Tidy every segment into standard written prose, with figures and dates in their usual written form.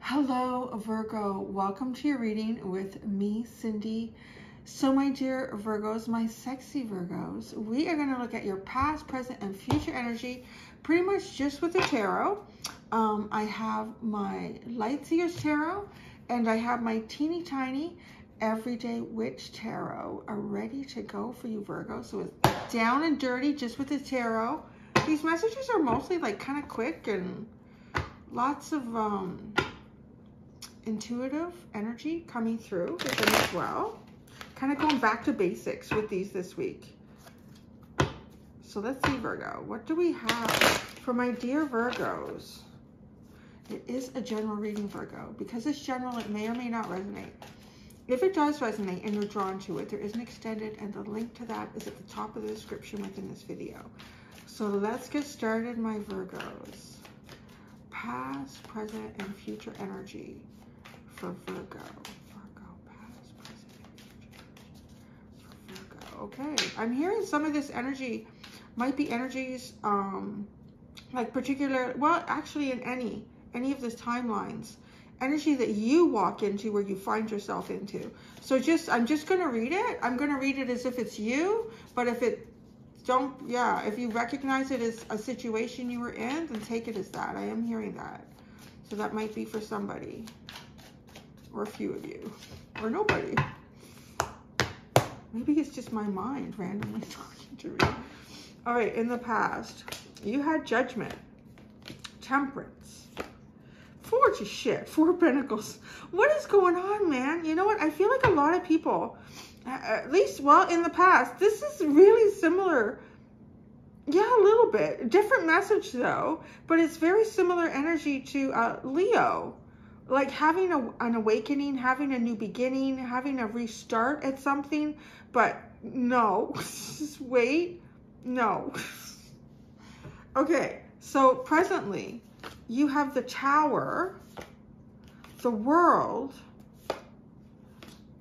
Hello, Virgo. Welcome to your reading with me, Cindy. So, my dear Virgos, my sexy Virgos, we are going to look at your past, present, and future energy pretty much just with the tarot. I have my Light Seers Tarot and I have my teeny tiny Everyday Witch Tarot ready to go for you, Virgo. So it's down and dirty just with the tarot. These messages are mostly like kind of quick and lots of intuitive energy coming through with them as well. Kind of going back to basics with these this week. So let's see, Virgo. What do we have for my dear Virgos? It is a general reading, Virgo. Because it's general, it may or may not resonate. If it does resonate and you're drawn to it, there is an extended, and the link to that is at the top of the description within this video. So let's get started, my Virgos. Past, present, and future energy for Virgo. Past, present, and future for Virgo. Okay, I'm hearing some of this energy might be energies like particular, well, actually in any of these timelines, energy that you walk into or you find yourself into. So I'm just going to read it. I'm going to read it as if it's you, but if it if you recognize it as a situation you were in, then take it as that. I am hearing that. So that might be for somebody, or a few of you, or nobody. Maybe it's just my mind randomly talking to me. All right, in the past, you had Judgment, Temperance, Four of Pentacles. What is going on, man? You know what? I feel like a lot of people, at least, well, in the past, this is really similar. Yeah, a little bit. Different message, though, but it's very similar energy to Leo. Like having an awakening, having a new beginning, having a restart at something, but no. Just wait. No. Okay, so presently, you have the Tower, the World,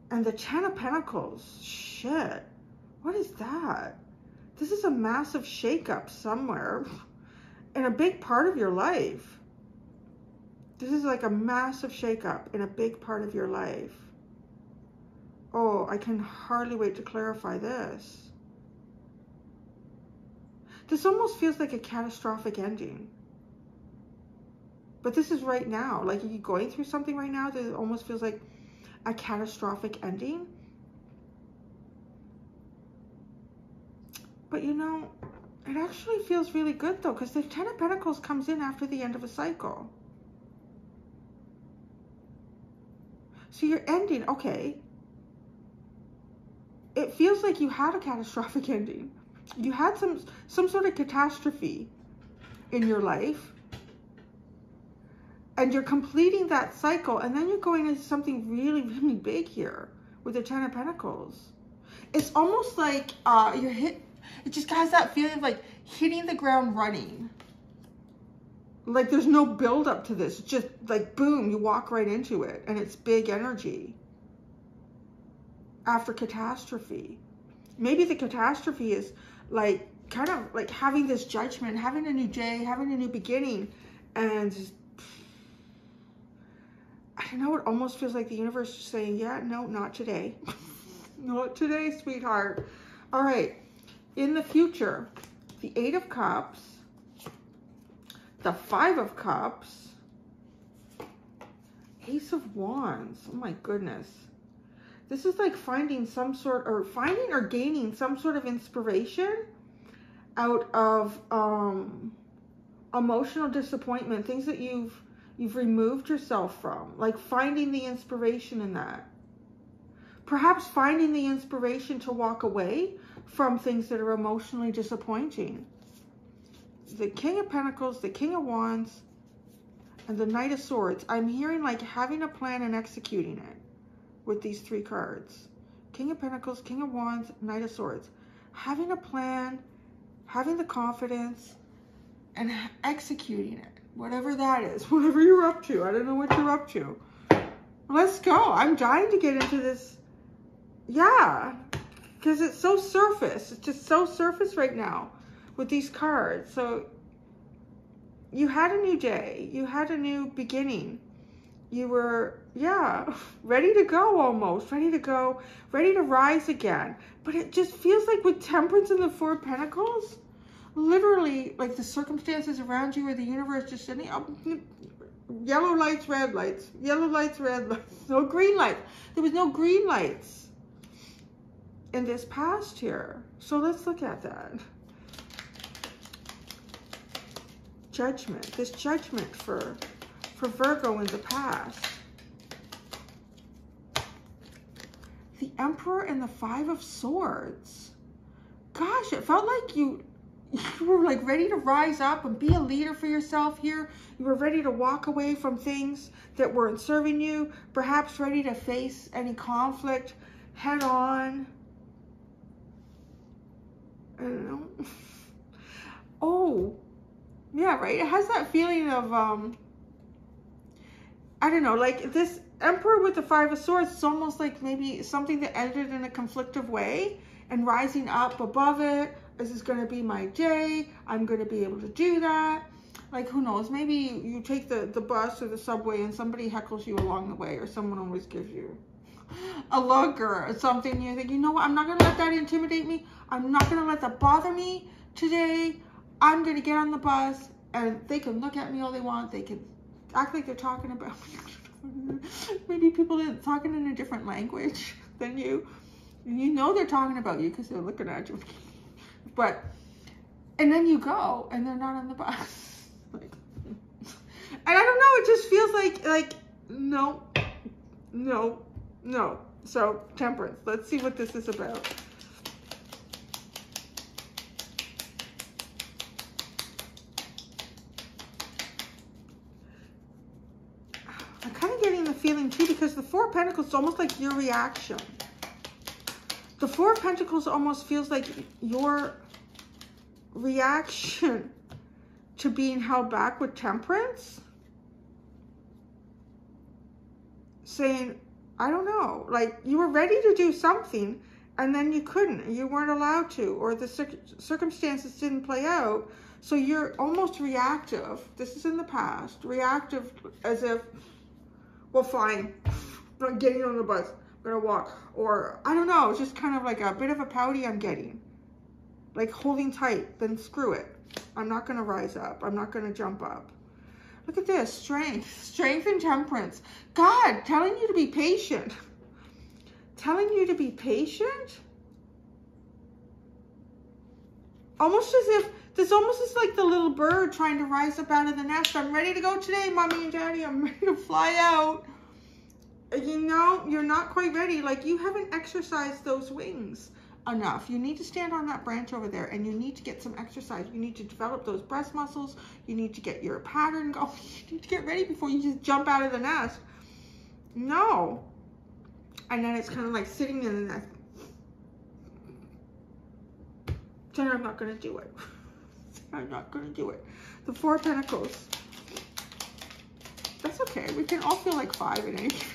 and the Ten of Pentacles. Shit. What is that? This is a massive shakeup somewhere in a big part of your life. This is like a massive shakeup in a big part of your life. Oh, I can hardly wait to clarify this. This almost feels like a catastrophic ending. But this is right now. Like, are you going through something right now that almost feels like a catastrophic ending? But you know, it actually feels really good though, because the Ten of Pentacles comes in after the end of a cycle. So you're ending, okay. It feels like you had a catastrophic ending. You had some sort of catastrophe in your life. And you're completing that cycle, and then you're going into something really, really big here with the Ten of Pentacles. It's almost like it just has that feeling of like hitting the ground running. Like there's no build up to this. It's just like boom, you walk right into it, and it's big energy. After catastrophe. Maybe the catastrophe is like kind of like having this judgment, having a new day, having a new beginning, and just, I don't know, it almost feels like the universe is saying, yeah, no, not today. Not today, sweetheart. All right. In the future, the Eight of Cups, the Five of Cups, Ace of Wands. Oh my goodness. This is like finding some sort, or finding or gaining some sort of inspiration out of emotional disappointment, things that you've removed yourself from, like finding the inspiration in that. Perhaps finding the inspiration to walk away from things that are emotionally disappointing. The King of Pentacles, the King of Wands, and the Knight of Swords. I'm hearing like having a plan and executing it with these three cards. King of Pentacles, King of Wands, Knight of Swords. Having a plan, having the confidence, and executing it. Whatever that is, whatever you're up to. I don't know what you're up to. Let's go. I'm dying to get into this. Yeah, because it's so surface. It's just so surface right now with these cards. So you had a new day. You had a new beginning. you were, yeah, ready to go almost, ready to go, ready to rise again. But it just feels like with Temperance and the Four of Pentacles, literally, like the circumstances around you or the universe just sending up yellow lights, red lights, yellow lights, red lights, no green lights. There was no green lights in this past here. So let's look at that. Judgment, this judgment for Virgo in the past. The Emperor and the Five of Swords. Gosh, it felt like you were like ready to rise up and be a leader for yourself here. You were ready to walk away from things that weren't serving you. Perhaps ready to face any conflict head on. I don't know. Oh, yeah, right. It has that feeling of, I don't know, like this Emperor with the Five of Swords is almost like maybe something that ended in a conflictive way, and rising up above it. This is going to be my day. I'm going to be able to do that. Like, who knows? Maybe you take the bus or the subway and somebody heckles you along the way, or someone always gives you a look or something. You think, you know what? I'm not going to let that intimidate me. I'm not going to let that bother me today. I'm going to get on the bus, and they can look at me all they want. They can act like they're talking about maybe people are talking in a different language than you. You know they're talking about you because they're looking at you. But, and then you go, and they're not on the bus. Like, and I don't know, it just feels like, no, no, no. So, Temperance, let's see what this is about. I'm kind of getting the feeling, too, because the Four of Pentacles is almost like your reaction. The Four of Pentacles almost feels like your reaction to being held back with Temperance. Saying, I don't know, like you were ready to do something and then you couldn't. You weren't allowed to, or the circumstances didn't play out. So you're almost reactive. This is in the past. Reactive as if, well, fine, I'm not getting on the bus. Gonna walk, or I don't know, it's just kind of like a bit of a pouty I'm getting, like holding tight. Then screw it, I'm not gonna rise up, I'm not gonna jump up. Look at this, strength and Temperance. God telling you to be patient, telling you to be patient, almost as if this almost is like the little bird trying to rise up out of the nest. I'm ready to go today, mommy and daddy, I'm ready to fly out. You know, you're not quite ready. Like, you haven't exercised those wings enough. You need to stand on that branch over there, and you need to get some exercise. You need to develop those breast muscles. You need to get your pattern going. You need to get ready before you just jump out of the nest. No. And then it's kind of like sitting in the nest. Then I'm not going to do it. I'm not going to do it. The Four of Pentacles. That's okay. We can all feel like 5 at any time.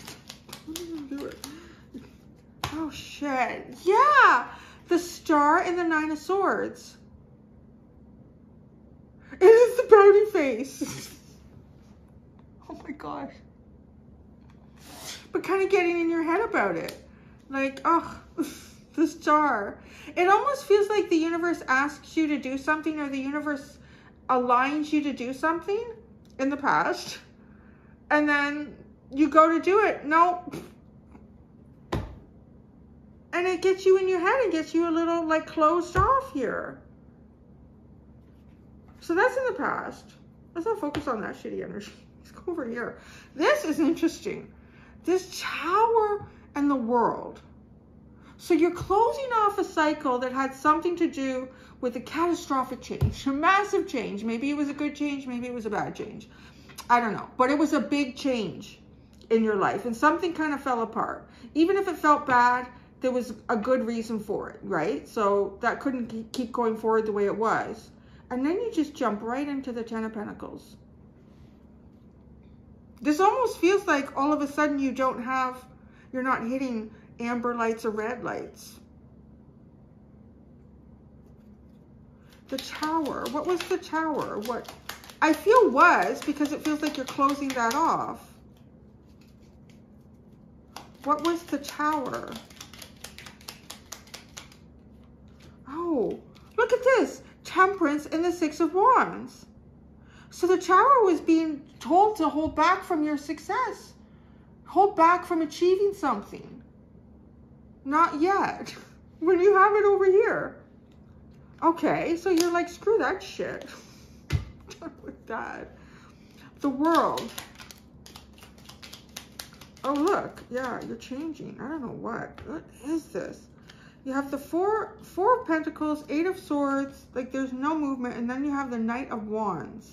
Do it. Oh shit. Yeah, the Star and the Nine of Swords. It is the pouty face. Oh my gosh. But kind of getting in your head about it. Like, oh, the Star. It almost feels like the universe asks you to do something, or the universe aligns you to do something in the past, and then you go to do it. No. And it gets you in your head and gets you a little like closed off here. So that's in the past. Let's not focus on that shitty energy. Let's go over here. This is interesting. This Tower and the World. So you're closing off a cycle that had something to do with a catastrophic change, a massive change. Maybe it was a good change, maybe it was a bad change. I don't know. But it was a big change in your life, and something kind of fell apart. Even if it felt bad, there was a good reason for it, right? So that couldn't keep going forward the way it was. And then you just jump right into the Ten of Pentacles. This almost feels like all of a sudden you're not hitting amber lights or red lights. The Tower. What was the Tower? What I feel was, because it feels like you're closing that off. What was the Tower? Oh, look at this. Temperance and the Six of Wands. So the Tower was being told to hold back from your success. Hold back from achieving something. Not yet. When you have it over here. Okay, so you're like, screw that shit. Done with that. The World. Oh, look. Yeah, you're changing. I don't know what. What is this? You have the Four of Pentacles, Eight of Swords. Like, there's no movement. And then you have the Knight of Wands.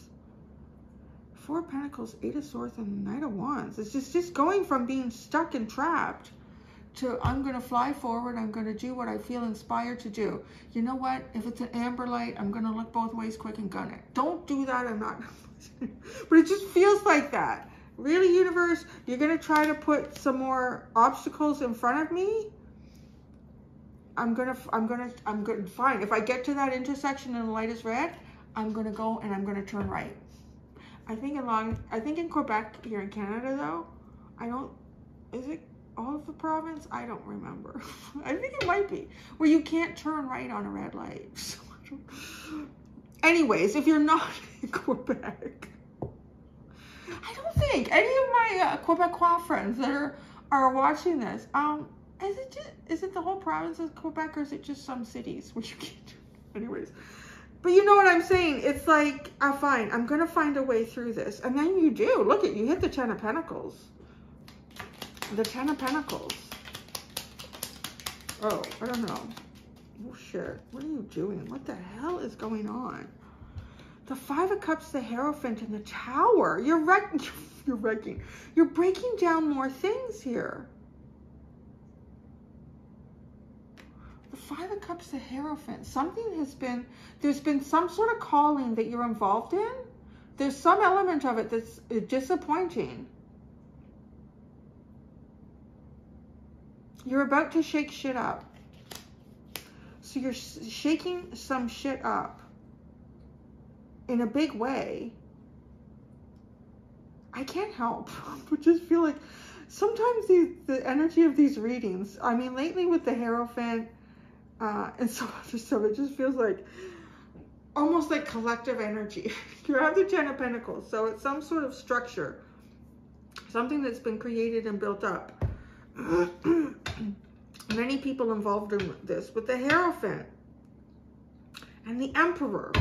Four of Pentacles, Eight of Swords, and Knight of Wands. It's just going from being stuck and trapped to, I'm going to fly forward. I'm going to do what I feel inspired to do. You know what? If it's an amber light, I'm going to look both ways quick and gun it. Don't do that. I'm not. But it just feels like that. Really, universe? You're going to try to put some more obstacles in front of me? I'm going to, fine. If I get to that intersection and the light is red, I'm going to go and I'm going to turn right. I think in Quebec, here in Canada, though, is it all of the province? I don't remember. I think it might be, where you can't turn right on a red light. So anyways, if you're not in Quebec, I don't think any of my Quebecois friends that are watching this, is it the whole province of Quebec, or is it just some cities where you can't? Anyways, but you know what I'm saying? It's like, fine, I'm gonna find a way through this, and then you do. Look at you hit the Ten of Pentacles. The Ten of Pentacles. Oh, I don't know. Oh shit! What are you doing? What the hell is going on? The Five of Cups, the Hierophant, and the Tower. You're wrecking. You're breaking down more things here. The Five of Cups, the Hierophant. There's been some sort of calling that you're involved in. There's some element of it that's disappointing. You're about to shake shit up. So you're shaking some shit up in a big way. I can't help but just feel like sometimes the energy of these readings, I mean, lately with the Hierophant, and so other stuff, it just feels like almost like collective energy. You have the Ten of Pentacles, so it's some sort of structure, something that's been created and built up. Many people involved in this. With the Hierophant and the Emperor,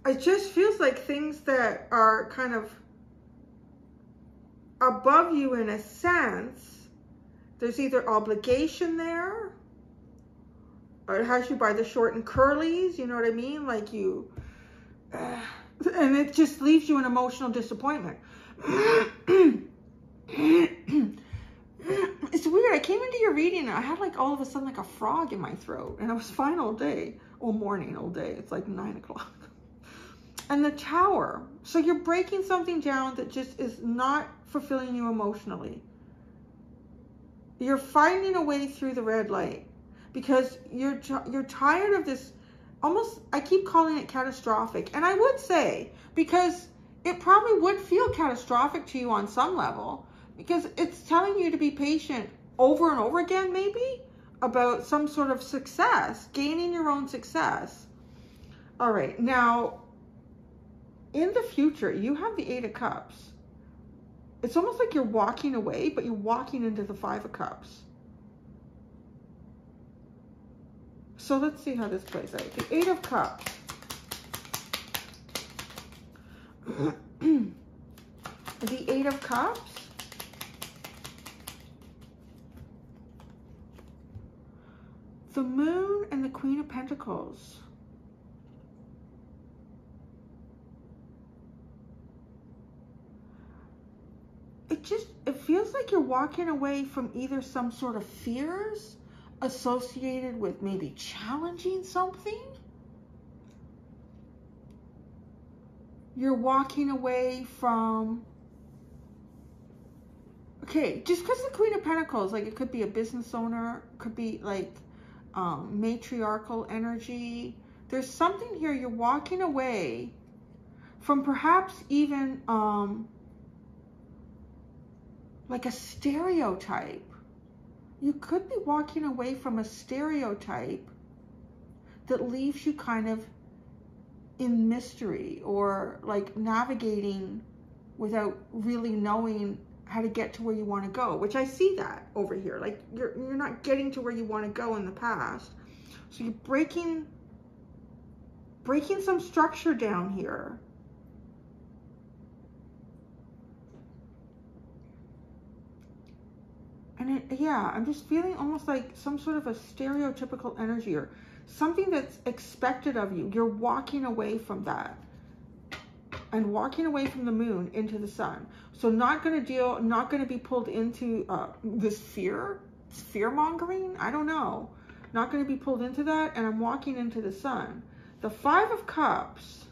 it just feels like things that are kind of above you in a sense. There's either obligation there, or it has you by the short and curlies, you know what I mean? Like you, and it just leaves you in emotional disappointment. It's weird. I came into your reading and I had like all of a sudden like a frog in my throat, and I was fine all day, all morning, all day. It's like 9 o'clock. And the Tower. So you're breaking something down that just is not fulfilling you emotionally. You're finding a way through the red light because you're tired of this. Almost, I keep calling it catastrophic. And I would say, because it probably would feel catastrophic to you on some level, because it's telling you to be patient over and over again, maybe, about some sort of success, gaining your own success. All right, now, in the future, you have the Eight of Cups. It's almost like you're walking away, but you're walking into the Five of Cups. So let's see how this plays out. The Eight of Cups. The Eight of Cups. The Moon and the Queen of Pentacles. It feels like you're walking away from either some sort of fears associated with maybe challenging something. You're walking away from, okay, just because the Queen of Pentacles, like it could be a business owner, could be like matriarchal energy. There's something here. You're walking away from perhaps even like a stereotype you could be walking away from a stereotype that leaves you kind of in mystery, or like navigating without really knowing how to get to where you want to go, which I see that over here. Like you're not getting to where you want to go in the past. So you're breaking some structure down here. And yeah, I'm just feeling almost like some sort of a stereotypical energy, or something that's expected of you. You're walking away from that, and walking away from the moon into the sun. So not going to be pulled into this fear-mongering. I don't know. Not going to be pulled into that, and I'm walking into the sun. The Five of Cups.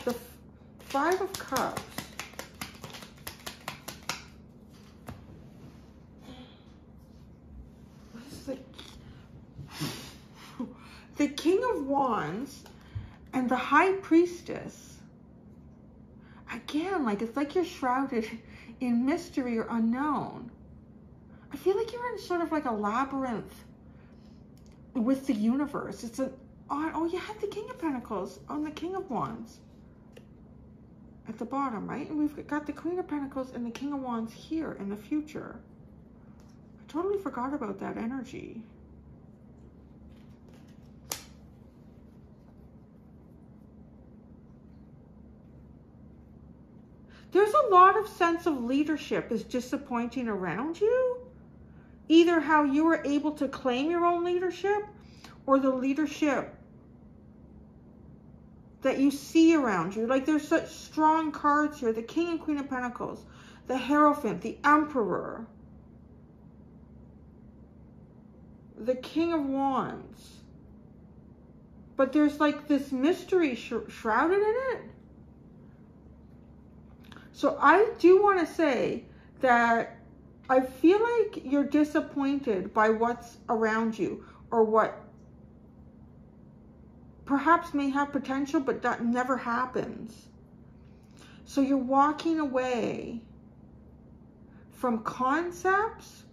The Five of Cups. What is it? The King of Wands and the High Priestess. Again, like it's like you're shrouded in mystery or unknown. I feel like you're in sort of like a labyrinth with the universe. It's an oh, you have the King of Pentacles on the King of Wands at the bottom, right? And we've got the Queen of Pentacles and the King of Wands here in the future. I totally forgot about that energy. There's a lot of sense of leadership is disappointing around you. Either how you were able to claim your own leadership, or the leadership that you see around you. Like there's such strong cards here. The King and Queen of Pentacles, the Hierophant, the Emperor, the King of Wands. But there's like this mystery shrouded in it. So I do want to say that I feel like you're disappointed by what's around you, or what perhaps may have potential, but that never happens. So you're walking away from concepts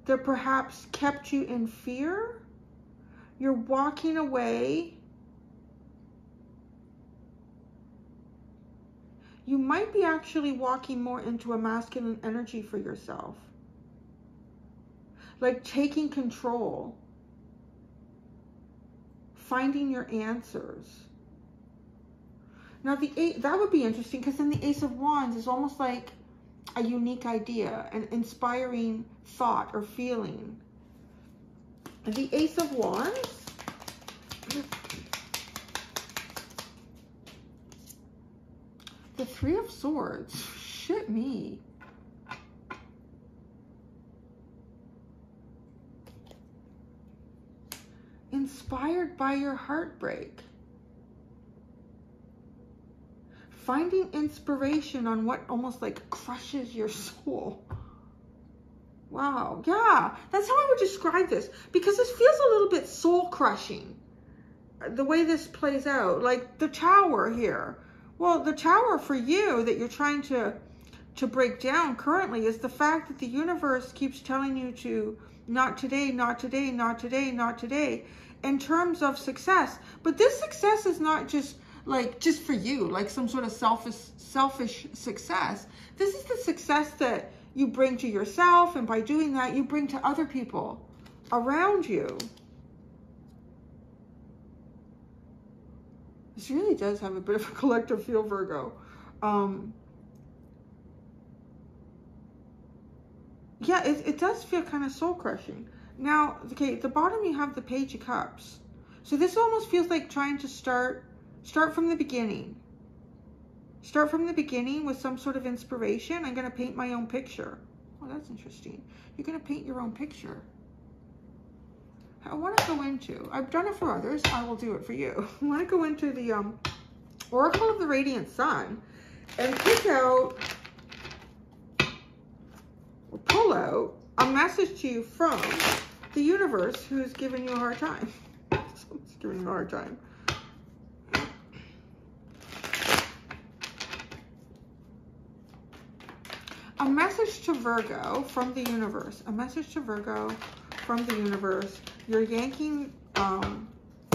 that perhaps kept you in fear. You're walking away. You might be actually walking more into a masculine energy for yourself. Like taking control. Finding your answers. Now that would be interesting, because then the Ace of Wands is almost like a unique idea, an inspiring thought or feeling. And the Ace of Wands, the Three of Swords, shit me. Inspired by your heartbreak. Finding inspiration on what almost like crushes your soul. Wow, yeah, that's how I would describe this, because this feels a little bit soul crushing, the way this plays out. Like the Tower here. Well, the Tower for you that you're trying to break down currently is the fact that the universe keeps telling you to not today, not today, not today, not today, in terms of success. But this success is not just for you, like some sort of selfish success. This is the success that you bring to yourself, and by doing that, you bring to other people around you. This really does have a bit of a collective feel, Virgo. Yeah, it does feel kind of soul crushing. Now, okay, at the bottom you have the Page of Cups. So this almost feels like trying to start from the beginning. Start from the beginning with some sort of inspiration. I'm going to paint my own picture. Oh, that's interesting. You're going to paint your own picture. I want to go into, I've done it for others, I will do it for you. I want to go into the Oracle of the Radiant Sun and pick out, or pull out, a message to you from the universe who's giving you a hard time. Someone's giving you a hard time. A message to Virgo from the universe. A message to Virgo from the universe. You're yanking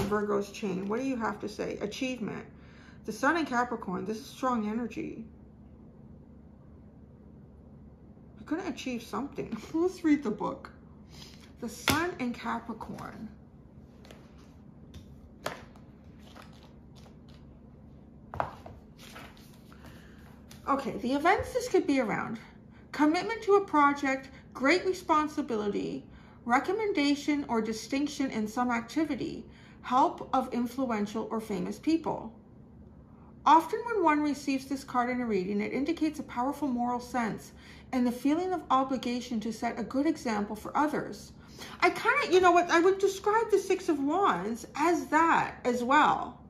Virgo's chain. What do you have to say? Achievement. The Sun in Capricorn. This is strong energy. You're going to achieve something. Let's read the book. The Sun in Capricorn. Okay, the events this could be around. Commitment to a project, great responsibility, recommendation or distinction in some activity, help of influential or famous people. Often when one receives this card in a reading, it indicates a powerful moral sense and the feeling of obligation to set a good example for others. I kind of, you know what, I would describe the Six of Wands as that as well.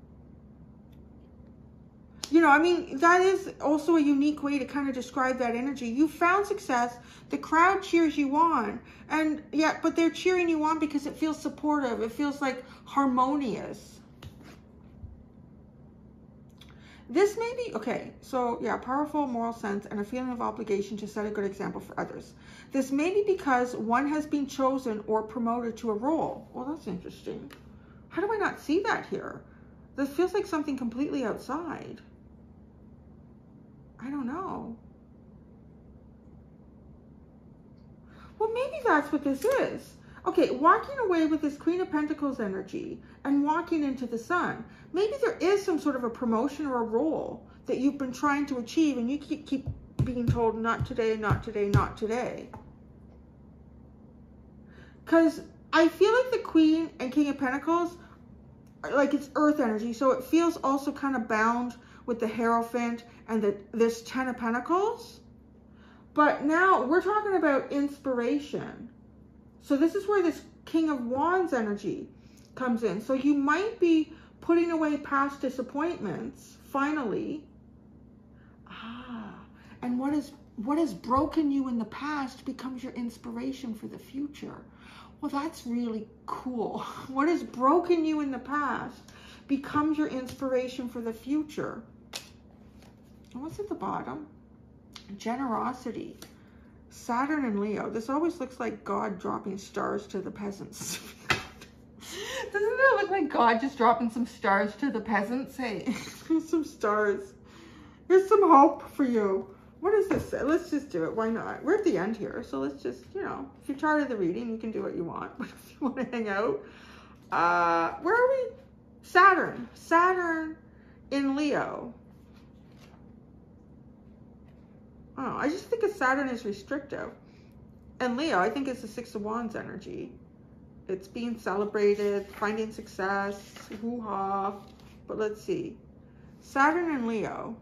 You know, I mean, that is also a unique way to kind of describe that energy. You found success, the crowd cheers you on, and yeah, but they're cheering you on because it feels supportive, it feels like harmonious. This may be, okay, so yeah, powerful moral sense and a feeling of obligation to set a good example for others. This may be because one has been chosen or promoted to a role. Well, that's interesting. How do I not see that here? This feels like something completely outside. I don't know. Well, maybe that's what this is. Okay, walking away with this Queen of Pentacles energy and walking into the Sun. Maybe there is some sort of a promotion or a role that you've been trying to achieve and you keep being told, not today, not today, not today. Because I feel like the Queen and King of Pentacles, like it's earth energy, so it feels also kind of bound with the Hierophant and this Ten of Pentacles. But now we're talking about inspiration. So this is where this King of Wands energy comes in. So you might be putting away past disappointments, finally. And what has broken you in the past becomes your inspiration for the future. Well, that's really cool. What has broken you in the past becomes your inspiration for the future. And what's at the bottom? Generosity. Saturn and Leo. This always looks like God dropping stars to the peasants. Doesn't it look like God just dropping some stars to the peasants? Hey, here's some stars. Here's some hope for you. What does this say? Let's just do it. Why not? We're at the end here. So let's just, you know, if you're tired of the reading, you can do what you want. But if you want to hang out, where are we? Saturn. Saturn in Leo. Oh, I just think of Saturn is restrictive. And Leo, I think it's the Six of Wands energy. It's being celebrated, finding success, hoo-ha. But let's see. Saturn and Leo.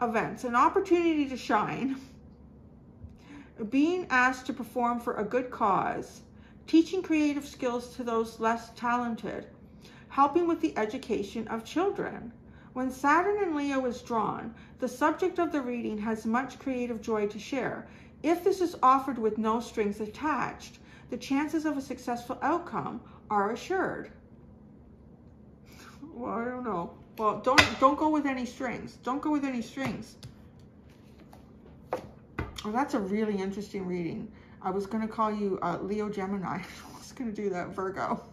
Events. An opportunity to shine. Being asked to perform for a good cause. Teaching creative skills to those less talented. Helping with the education of children. When Saturn and Leo is drawn, the subject of the reading has much creative joy to share. If this is offered with no strings attached, the chances of a successful outcome are assured. Well, I don't know. Well, don't go with any strings. Don't go with any strings. Oh, that's a really interesting reading. I was going to call you Leo Gemini. I was going to do that, Virgo.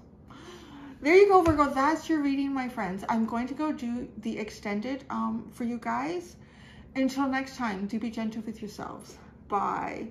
There you go, Virgo. That's your reading, my friends. I'm going to go do the extended for you guys. Until next time, do be gentle with yourselves. Bye.